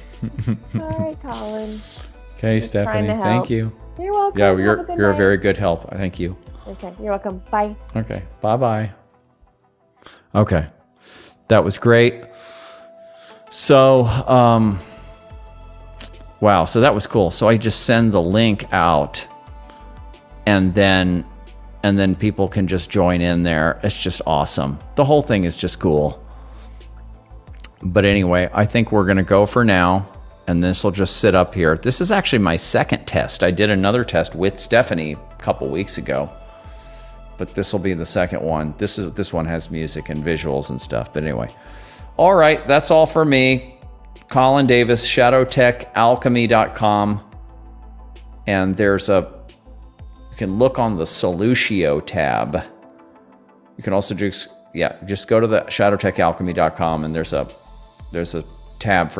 All right, Colin. Okay, Stephanie. Thank you. You're welcome. Yeah, you're a very good help. Thank you. Okay, you're welcome. Bye. Okay. Bye-bye. Okay. That was great. So, wow. So that was cool. So I just send the link out, and then people can just join in there. It's just awesome. The whole thing is just cool. But anyway, I think we're going to go for now, and this will just sit up here. This is actually my second test. I did another test with Stephanie a couple weeks ago, but this will be the second one. This one has music and visuals and stuff. But anyway, all right, that's all for me. Colin Davis, shadowtechalchemy.com, and you can look on the Solutio tab. You can also just go to the shadowtechalchemy.com, and there's a tab for